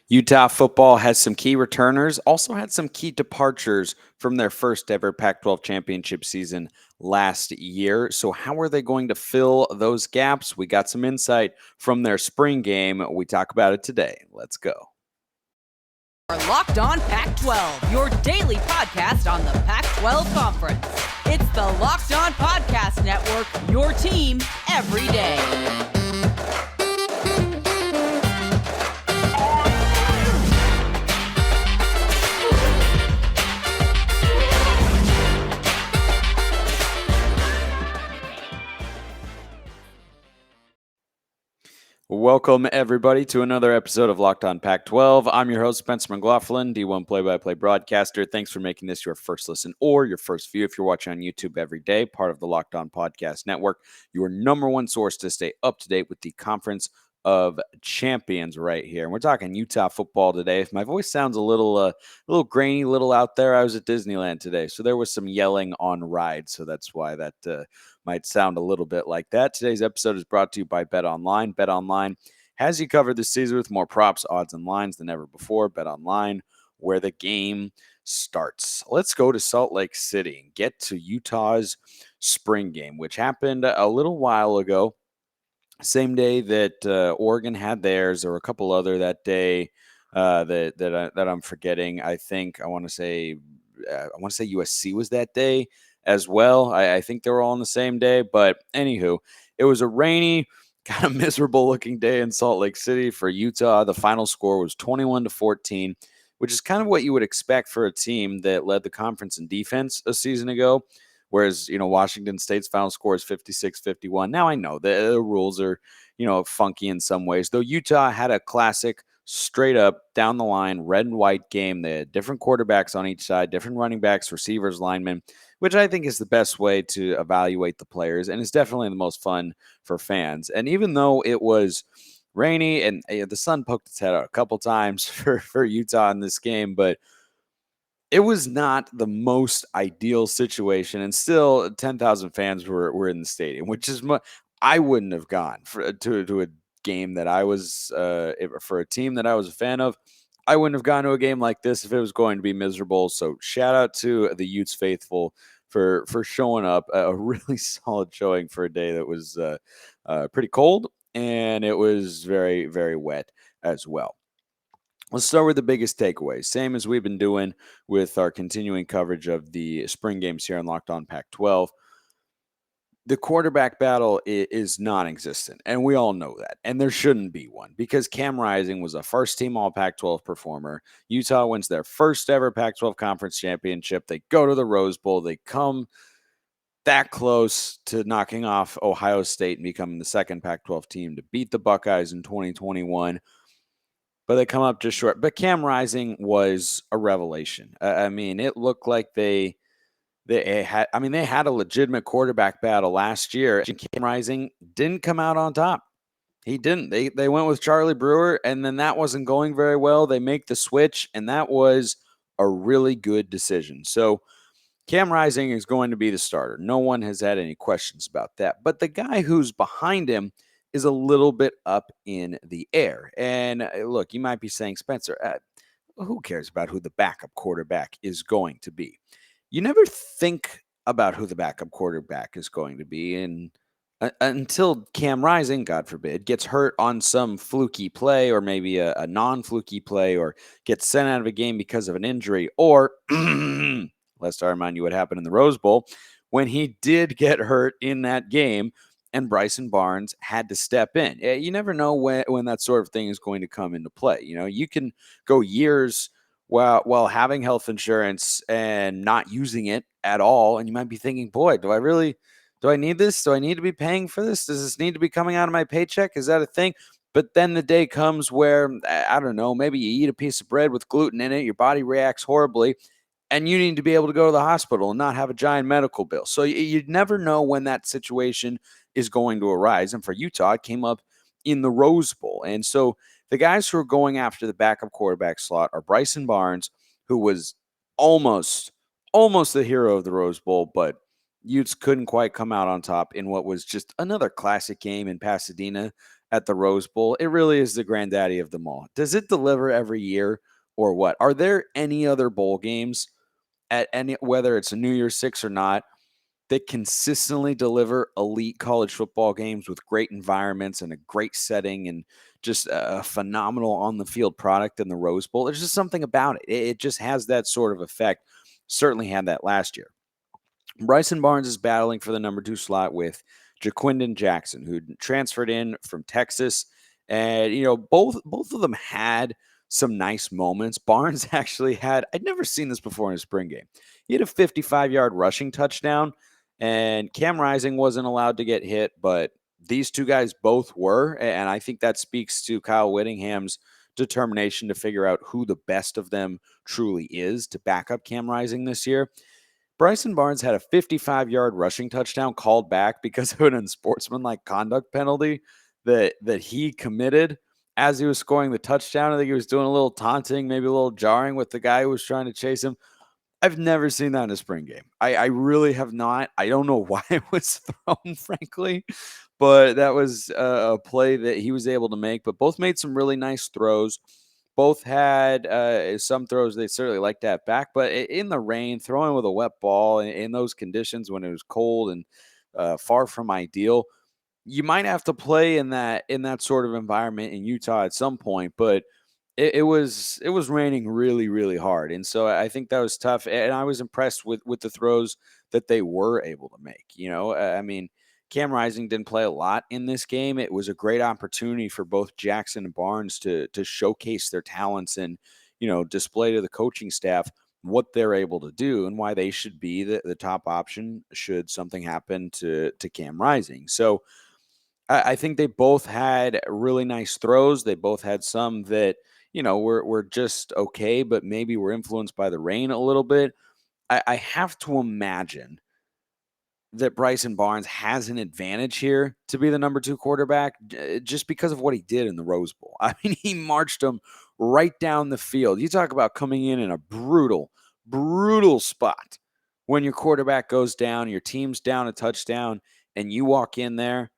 Utah football has some key returners, also had some key departures from their first ever Pac-12 championship season last year. So how are they going to fill those gaps? We got some insight from their spring game. We talk about it today. Let's go. Locked On Pac-12, your daily podcast on the Pac-12 Conference. It's the Locked On Podcast Network, your team every day. Welcome, everybody, to another episode of Locked On Pac-12. I'm your host, Spencer McLaughlin, D1 play-by-play broadcaster. Thanks for making this your first listen or your first view if you're watching on YouTube every day, part of the Locked On Podcast Network, your number one source to stay up to date with the Conference of Champions right here. And we're talking Utah football today. If my voice sounds a little grainy, a little out there, I was at Disneyland today, so there was some yelling on rides, so that's why that might sound a little bit like that. Today's episode is brought to you by BetOnline. BetOnline has you covered this season with more props, odds, and lines than ever before. BetOnline, where the game starts. Let's go to Salt Lake City and get to Utah's spring game, which happened a little while ago. Same day that Oregon had theirs, or a couple other that day that I'm forgetting. I want to say USC was that day as well. I think they were all on the same day. But anywho, it was a rainy, kind of miserable looking day in Salt Lake City for Utah. The final score was 21-14, which is kind of what you would expect for a team that led the conference in defense a season ago. Whereas, Washington State's final score is 56-51. Now I know the rules are, funky in some ways, though Utah had a classic straight up down the line red and white game. They had different quarterbacks on each side, different running backs, receivers, linemen, which I think is the best way to evaluate the players. And it's definitely the most fun for fans. And even though it was rainy and the sun poked its head out a couple times for Utah in this game, but it was not the most ideal situation, and still 10,000 fans were in the stadium, which is I wouldn't have gone to a game that I was for a team that I was a fan of. I wouldn't have gone to a game like this if it was going to be miserable. So shout out to the Utes faithful for showing up. A really solid showing for a day that was pretty cold, and it was very, very wet as well. Let's start with the biggest takeaways. Same as we've been doing with our continuing coverage of the spring games here on Locked On Pac-12. The quarterback battle is non-existent, and we all know that. And there shouldn't be one because Cam Rising was a first-team All-Pac-12 performer. Utah wins their first ever Pac-12 Conference Championship. They go to the Rose Bowl. They come that close to knocking off Ohio State and becoming the second Pac-12 team to beat the Buckeyes in 2021. But they come up just short. But Cam Rising was a revelation. It looked like they had a legitimate quarterback battle last year. And Cam Rising didn't come out on top. He didn't. They went with Charlie Brewer, and then that wasn't going very well. They make the switch, and that was a really good decision. So Cam Rising is going to be the starter. No one has had any questions about that. But the guy who's behind him is a little bit up in the air. And look, you might be saying, Spencer, who cares about who the backup quarterback is going to be? You never think about who the backup quarterback is going to be until Cam Rising, God forbid, gets hurt on some fluky play, or maybe a non-fluky play, or gets sent out of a game because of an injury, or lest I remind you what happened in the Rose Bowl when he did get hurt in that game and Bryson Barnes had to step in. You never know when that sort of thing is going to come into play. You can go years while having health insurance and not using it at all, and you might be thinking, boy, do I need this? Do I need to be paying for this? Does this need to be coming out of my paycheck? Is that a thing? But then the day comes where, I don't know, maybe you eat a piece of bread with gluten in it, your body reacts horribly, and you need to be able to go to the hospital and not have a giant medical bill. So you never know when that situation is going to arise. And for Utah, it came up in the Rose Bowl. And so the guys who are going after the backup quarterback slot are Bryson Barnes, who was almost the hero of the Rose Bowl, but Utes couldn't quite come out on top in what was just another classic game in Pasadena at the Rose Bowl, it really is the granddaddy of them all. Does it deliver every year or what? Are there any other bowl games at any, whether it's a New Year's Six or not, that consistently deliver elite college football games with great environments and a great setting and just a phenomenal on the field product in the Rose Bowl? There's just something about it. It just has that sort of effect. Certainly had that last year. Bryson Barnes is battling for the number 2 slot with Jaquindon Jackson, who transferred in from Texas. And, both of them had some nice moments. Barnes actually had, I'd never seen this before in a spring game. He had a 55-yard rushing touchdown, and Cam Rising wasn't allowed to get hit, but these two guys both were. And I think that speaks to Kyle Whittingham's determination to figure out who the best of them truly is to back up Cam Rising this year. Bryson Barnes had a 55-yard rushing touchdown called back because of an unsportsmanlike conduct penalty that he committed as he was scoring the touchdown. I think he was doing a little taunting, maybe a little jarring with the guy who was trying to chase him. I've never seen that in a spring game. I really have not. I don't know why it was thrown, frankly, but that was a play that he was able to make. But both made some really nice throws. Both had some throws they certainly like to have back, but in the rain, throwing with a wet ball in those conditions when it was cold and far from ideal, you might have to play in that sort of environment in Utah at some point. But it was raining really, really hard, and so I think that was tough. And I was impressed with the throws that they were able to make. I mean, Cam Rising didn't play a lot in this game. It was a great opportunity for both Jackson and Barnes to showcase their talents and, display to the coaching staff what they're able to do and why they should be the top option should something happen to Cam Rising. So I think they both had really nice throws. They both had some that, were just okay, but maybe were influenced by the rain a little bit. I have to imagine that Bryson Barnes has an advantage here to be the number 2 quarterback just because of what he did in the Rose Bowl. I mean, he marched them right down the field. You talk about coming in a brutal, brutal spot when your quarterback goes down, your team's down a touchdown, and you walk in there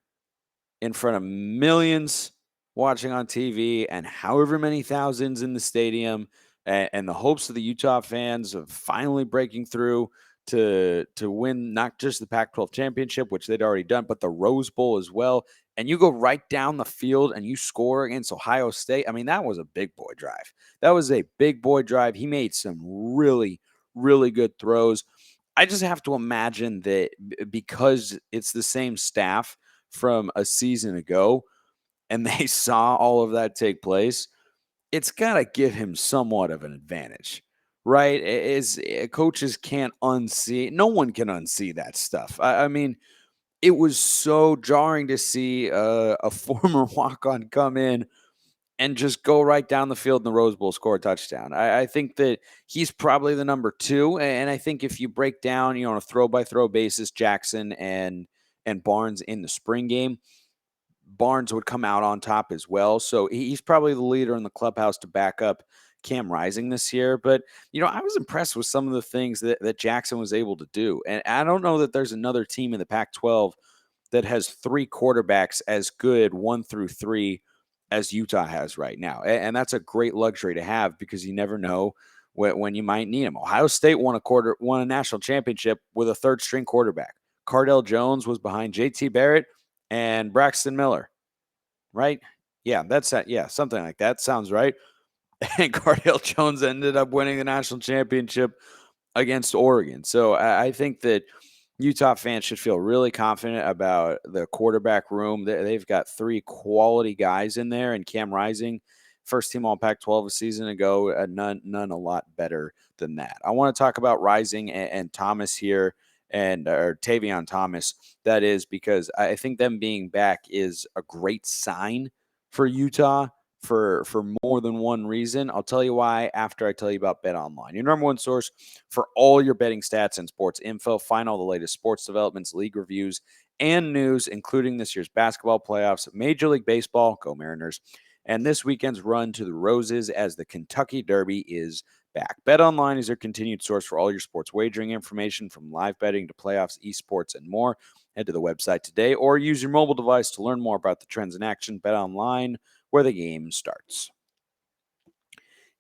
in front of millions watching on TV and however many thousands in the stadium, and the hopes of the Utah fans of finally breaking through to win not just the Pac-12 Championship, which they'd already done, but the Rose Bowl as well. And you go right down the field and you score against Ohio State. I mean, that was a big boy drive. That was a big boy drive. He made some really, really good throws. I just have to imagine that because it's the same staff from a season ago and they saw all of that take place, it's got to give him somewhat of an advantage, right? Coaches can't unsee, no one can unsee that stuff. I mean, it was so jarring to see a former walk-on come in and just go right down the field in the Rose Bowl, score a touchdown. I think that he's probably the number 2. And I think if you break down, on a throw-by-throw basis, Jackson and Barnes in the spring game, Barnes would come out on top as well. So he's probably the leader in the clubhouse to back up Cam Rising this year. But, I was impressed with some of the things that Jackson was able to do. And I don't know that there's another team in the Pac-12 that has 3 quarterbacks as good 1 through 3 as Utah has right now. And that's a great luxury to have because you never know when you might need him. Ohio State won a national championship with a 3rd-string quarterback. Cardell Jones was behind JT Barrett and Braxton Miller, right? Yeah, that's that. Yeah, something like that. Sounds right. And Cardell Jones ended up winning the national championship against Oregon. So I think that Utah fans should feel really confident about the quarterback room. They've got 3 quality guys in there, and Cam Rising, first team All Pac-12 a season ago, none a lot better than that. I want to talk about Rising and Thomas here, or Tavion Thomas, that is, because I think them being back is a great sign for Utah for more than one reason. I'll tell you why after I tell you about Bet Online, your number 1 source for all your betting stats and sports info. Find all the latest sports developments, league reviews, and news, including this year's basketball playoffs, Major League Baseball, go Mariners, and this weekend's run to the Roses as the Kentucky Derby is back. Bet Online is your continued source for all your sports wagering information, from live betting to playoffs, esports, and more. Head to the website today or use your mobile device to learn more about the trends in action. Bet online, where the game starts.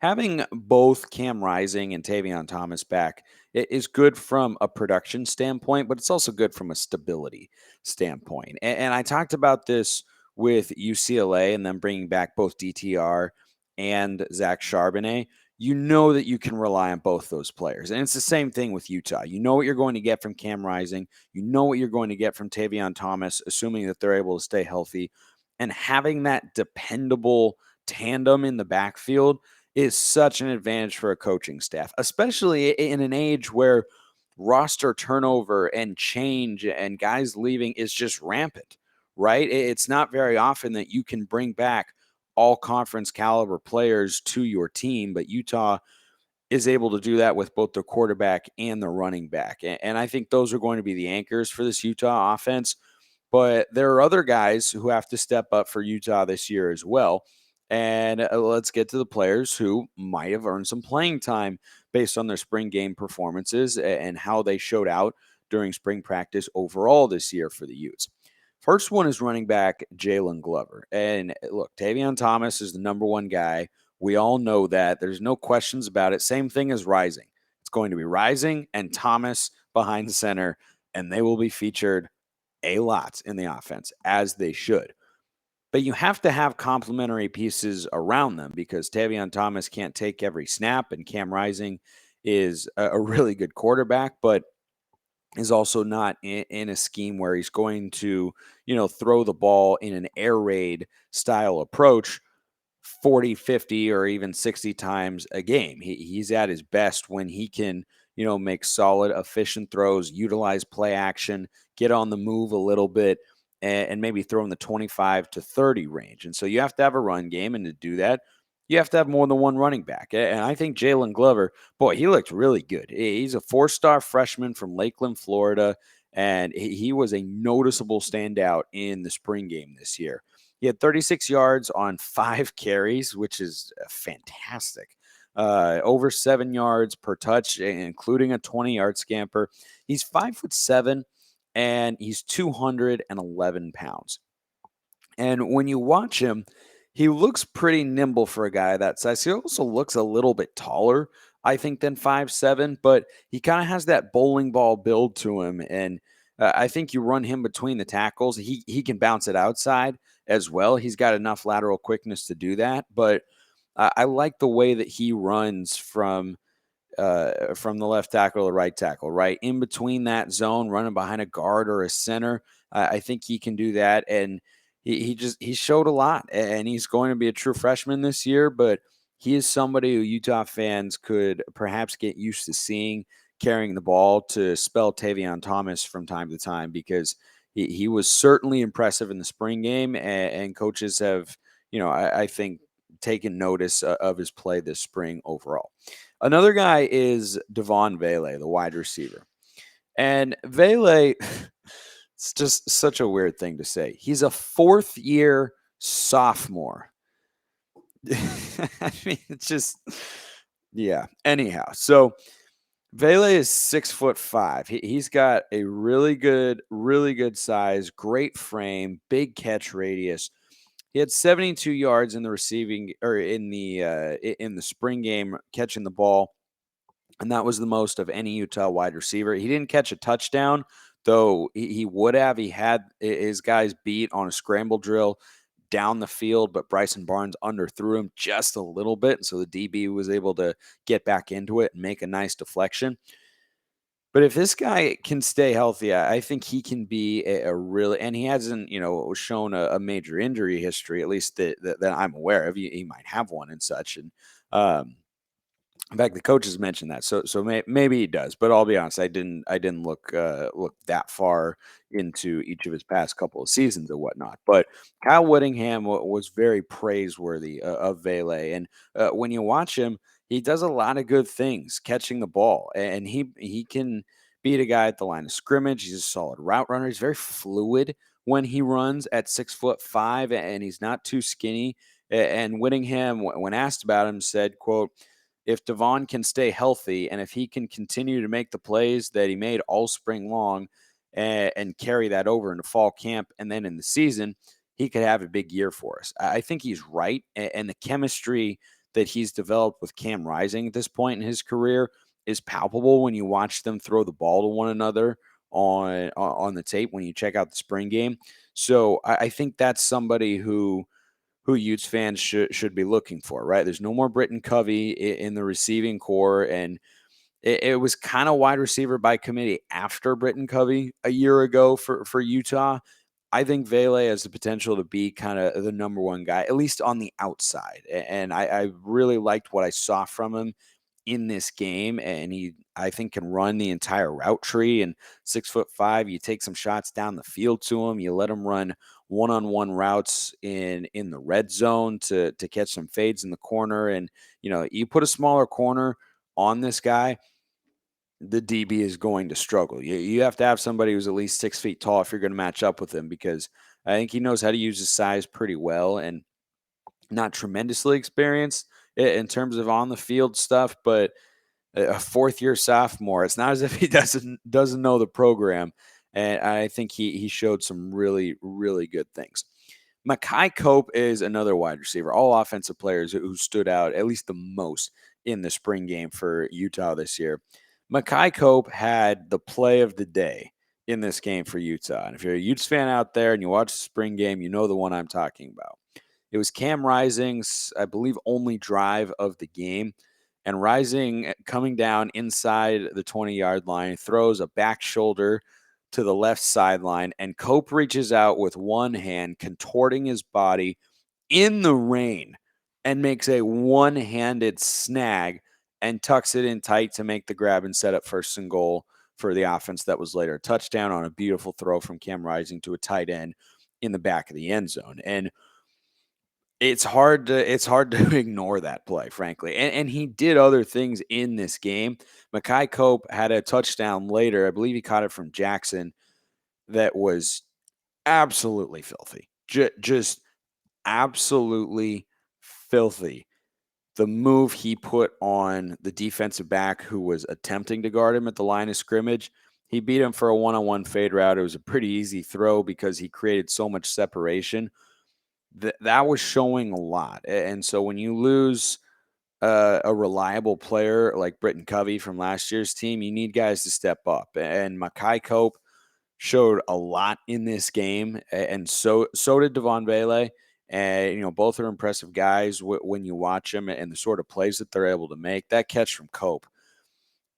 Having both Cam Rising and Tavion Thomas back is good from a production standpoint, but it's also good from a stability standpoint. And I talked about this with UCLA and then bringing back both DTR and Zach Charbonnet. You know that you can rely on both those players. And it's the same thing with Utah. You know what you're going to get from Cam Rising. You know what you're going to get from Tavion Thomas, assuming that they're able to stay healthy. And having that dependable tandem in the backfield is such an advantage for a coaching staff, especially in an age where roster turnover and change and guys leaving is just rampant, right? It's not very often that you can bring back all conference caliber players to your team, but Utah is able to do that with both the quarterback and the running back. And I think those are going to be the anchors for this Utah offense. But there are other guys who have to step up for Utah this year as well. And let's get to the players who might have earned some playing time based on their spring game performances and how they showed out during spring practice overall this year for the Utes. First one is running back Jaylon Glover. And look, Tavion Thomas is the number one guy. We all know that. There's no questions about it. Same thing as Rising. It's going to be Rising and Thomas behind the center, and they will be featured a lot in the offense, as they should. But you have to have complementary pieces around them because Tavion Thomas can't take every snap, and Cam Rising is a really good quarterback, but is also not in a scheme where he's going to, throw the ball in an air raid style approach 40, 50, or even 60 times a game. He's at his best when he can, make solid, efficient throws, utilize play action, get on the move a little bit, and maybe throw in the 25 to 30 range. And so you have to have a run game, and to do that, you have to have more than one running back. And I think Jaylon Glover, boy, he looked really good. He's a 4-star freshman from Lakeland, Florida, and he was a noticeable standout in the spring game this year. He had 36 yards on 5 carries, which is fantastic. Over 7 yards per touch, including a 20-yard scamper. He's 5'7", and he's 211 pounds. And when you watch him, he looks pretty nimble for a guy that size. He also looks a little bit taller, I think, than 5'7", but he kind of has that bowling ball build to him. And I think you run him between the tackles. He can bounce it outside as well. He's got enough lateral quickness to do that. But I like the way that he runs from the left tackle to the right tackle, right in between that zone, running behind a guard or a center. I think he can do that. And he showed a lot, and he's going to be a true freshman this year, but he is somebody who Utah fans could perhaps get used to seeing carrying the ball to spell Tavion Thomas from time to time, because he was certainly impressive in the spring game, and coaches have, I think, taken notice of his play this spring overall. Another guy is Devaughn Vele, the wide receiver. And Vele, it's just such a weird thing to say. He's a 4th-year sophomore. I mean, it's just, yeah. Anyhow, so Vele is 6'5". He's got a really good size, great frame, big catch radius. He had 72 yards in the receiving, or in the spring game, catching the ball, and that was the most of any Utah wide receiver. He didn't catch a touchdown, though he would have. He had his guys beat on a scramble drill down the field, but Bryson Barnes underthrew him just a little bit, so the DB was able to get back into it and make a nice deflection. But if this guy can stay healthy, I think he can be a really, and he hasn't, shown a major injury history, at least that I'm aware of. He might have one and such. And in fact, the coaches mentioned that, so maybe he does. But I'll be honest, I didn't look that far into each of his past couple of seasons or whatnot. But Kyle Whittingham was very praiseworthy of Vele, and when you watch him, he does a lot of good things catching the ball, and he can beat a guy at the line of scrimmage. He's a solid route runner. He's very fluid when he runs at 6'5", and he's not too skinny. And Whittingham, when asked about him, said, quote, "If Devaughn can stay healthy and if he can continue to make the plays that he made all spring long, and carry that over into fall camp. And then in the season, he could have a big year for us. I think he's right. And the chemistry that he's developed with Cam Rising at this point in his career is palpable when you watch them throw the ball to one another on the tape when you check out the spring game. So I think that's somebody who Utes fans should be looking for, right? There's no more Britain Covey in the receiving core, and it was kind of wide receiver by committee after Britain Covey a year ago for Utah. I think Vele has the potential to be kind of the number one guy, at least on the outside. And I really liked what I saw from him in this game. And he, I think, can run the entire route tree. And 6'5", you take some shots down the field to him. You let him run one-on-one routes in the red zone to catch some fades in the corner. And, you put a smaller corner on this guy, the DB is going to struggle. You have to have somebody who's at least 6 feet tall if you're going to match up with him, because I think he knows how to use his size pretty well, and not tremendously experienced in terms of on the field stuff, but a fourth-year sophomore. It's not as if he doesn't know the program, and I think he showed some really, really good things. Makai Cope is another wide receiver, all offensive players who stood out at least the most in the spring game for Utah this year. Makai Cope had the play of the day in this game for Utah. And if you're a Utes fan out there and you watch the spring game, you know the one I'm talking about. It was Cam Rising's, I believe, only drive of the game. And Rising, coming down inside the 20-yard line, throws a back shoulder to the left sideline, and Cope reaches out with one hand, contorting his body in the rain, and makes a one-handed snag and tucks it in tight to make the grab and set up first and goal for the offense. That was later a touchdown on a beautiful throw from Cam Rising to a tight end in the back of the end zone. And it's hard to ignore that play, frankly. And he did other things in this game. Makai Cope had a touchdown later. I believe he caught it from Jackson that was absolutely filthy. Just absolutely filthy. The move he put on the defensive back who was attempting to guard him at the line of scrimmage, he beat him for a one-on-one fade route. It was a pretty easy throw because he created so much separation. That was showing a lot. And so when you lose a reliable player like Britain Covey from last year's team, you need guys to step up. And Makai Cope showed a lot in this game, and so did Devaughn Vele. And, both are impressive guys when you watch them and the sort of plays that they're able to make. That catch from Cope,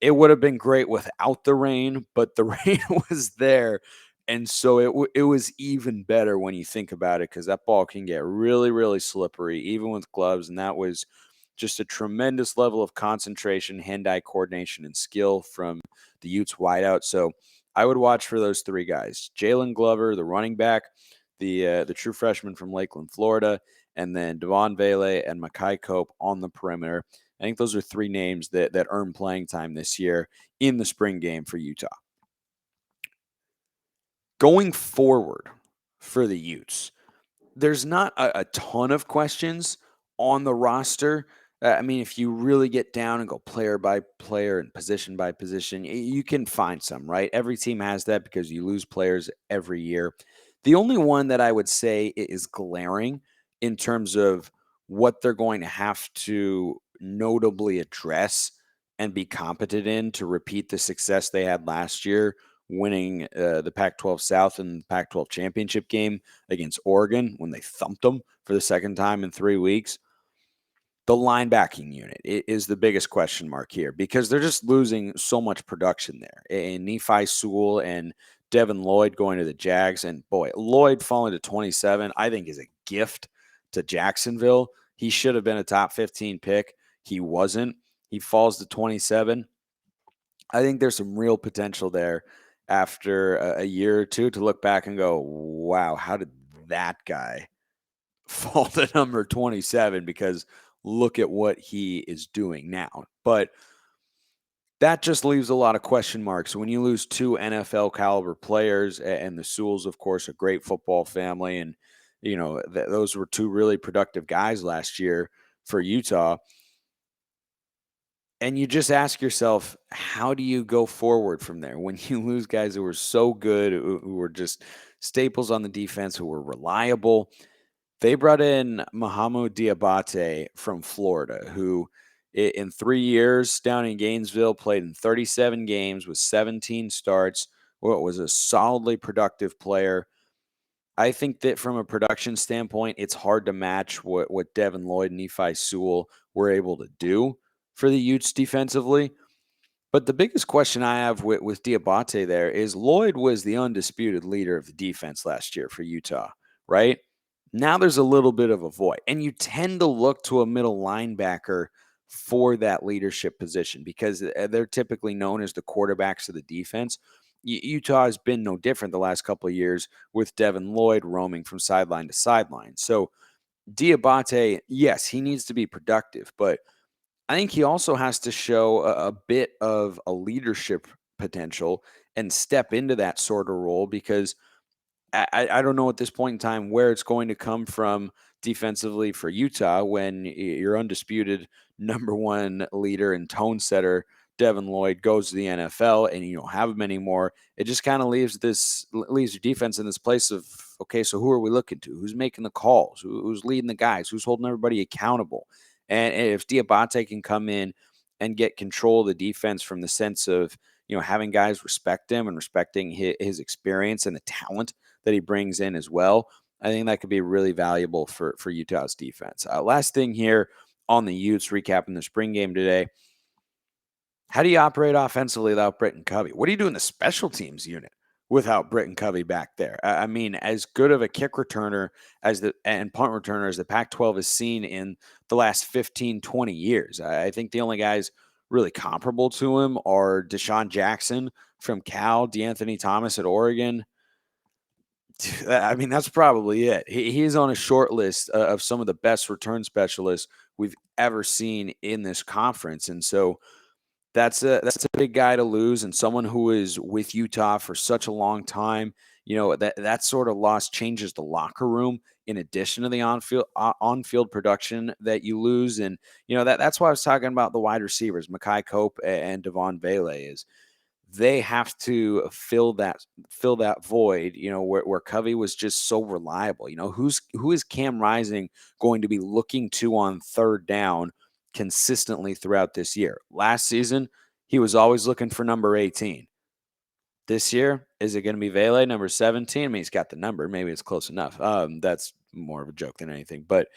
it would have been great without the rain, but the rain was there. And so it was even better when you think about it, because that ball can get really, really slippery, even with gloves. And that was just a tremendous level of concentration, hand-eye coordination, and skill from the Utes wideout. So I would watch for those three guys: Jaylon Glover, the running back, the true freshman from Lakeland, Florida, and then Devaughn Vele and Makai Cope on the perimeter. I think those are three names that earn playing time this year in the spring game for Utah. Going forward for the Utes, there's not a ton of questions on the roster. I mean, if you really get down and go player by player and position by position, you can find some, right? Every team has that because you lose players every year. The only one that I would say is glaring in terms of what they're going to have to notably address and be competent in to repeat the success they had last year, winning the Pac-12 South and the Pac-12 Championship game against Oregon when they thumped them for the second time in 3 weeks. The linebacking unit is the biggest question mark here, because they're just losing so much production there. And Nephi Sewell and Devin Lloyd going to the Jags, and boy, Lloyd falling to 27, I think, is a gift to Jacksonville. He should have been a top 15 pick. He wasn't. He falls to 27. I think there's some real potential there after a year or two to look back and go, wow, how did that guy fall to number 27? Because look at what he is doing now. But that just leaves a lot of question marks. When you lose two NFL caliber players, and the Sewells, of course, a great football family, and those were two really productive guys last year for Utah. And you just ask yourself, how do you go forward from there when you lose guys who were so good, who were just staples on the defense, who were reliable? They brought in Mohamed Diabate from Florida, who in 3 years down in Gainesville played in 37 games with 17 starts. What was a solidly productive player. I think that from a production standpoint, it's hard to match what Devin Lloyd and Nephi Sewell were able to do for the Utes defensively. But the biggest question I have with Diabate there is Lloyd was the undisputed leader of the defense last year for Utah, right? Now there's a little bit of a void. And you tend to look to a middle linebacker for that leadership position because they're typically known as the quarterbacks of the defense. Utah has been no different the last couple of years with Devin Lloyd roaming from sideline to sideline. So Diabate, yes, he needs to be productive, but I think he also has to show a bit of a leadership potential and step into that sort of role because I don't know at this point in time where it's going to come from defensively for Utah when your undisputed number one leader and tone setter, Devin Lloyd, goes to the NFL and you don't have him anymore. It just kind of leaves your defense in this place of, okay, so who are we looking to? Who's making the calls? Who's leading the guys? Who's holding everybody accountable? And if Diabate can come in and get control of the defense from the sense of, having guys respect him and respecting his experience and the talent that he brings in as well, I think that could be really valuable for Utah's defense. Last thing here on the Utes, recapping the spring game today. How do you operate offensively without Britain Covey? What do you do in the special teams unit without Britain Covey back there? I mean, as good of a kick returner and punt returner as the Pac-12 has seen in the last 15, 20 years. I think the only guys really comparable to him are Deshaun Jackson from Cal, D'Anthony Thomas at Oregon. I mean, that's probably it. He's on a short list of some of the best return specialists we've ever seen in this conference. And so that's a big guy to lose, and someone who is with Utah for such a long time. That sort of loss changes the locker room in addition to the on-field production that you lose. And that's why I was talking about the wide receivers, Makai Cope and Devaughn Vele, is they have to fill that void, where Covey was just so reliable. Who is Cam Rising going to be looking to on third down consistently throughout this year? Last season, he was always looking for number 18. This year, is it going to be Vele, number 17? I mean, he's got the number. Maybe it's close enough. That's more of a joke than anything. But,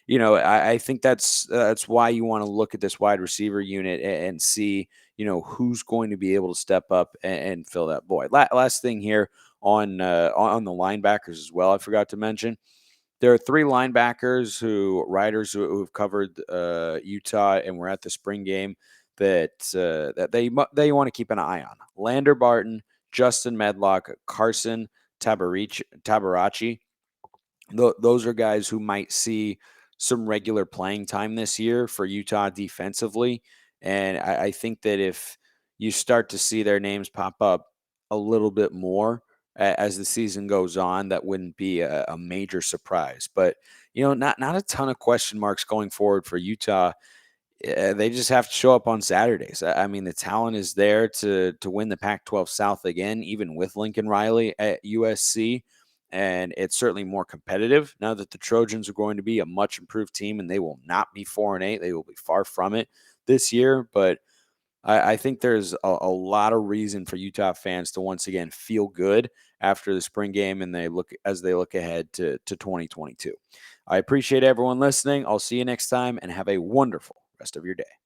I think that's why you want to look at this wide receiver unit and see, who's going to be able to step up and fill that void. Last thing here on the linebackers as well, I forgot to mention. There are three linebackers writers who've covered Utah and were at the spring game that they want to keep an eye on. Lander Barton, Justin Medlock, Carson Tabarachi. Those are guys who might see some regular playing time this year for Utah defensively. And I think that if you start to see their names pop up a little bit more as the season goes on, that wouldn't be a major surprise. But, not a ton of question marks going forward for Utah. They just have to show up on Saturdays. I mean, the talent is there to win the Pac-12 South again, even with Lincoln Riley at USC. And it's certainly more competitive now that the Trojans are going to be a much improved team, and they will not be 4-8. They will be far from it this year. But I think there's a lot of reason for Utah fans to once again feel good after the spring game, and they look ahead to 2022. I appreciate everyone listening. I'll see you next time, and have a wonderful rest of your day.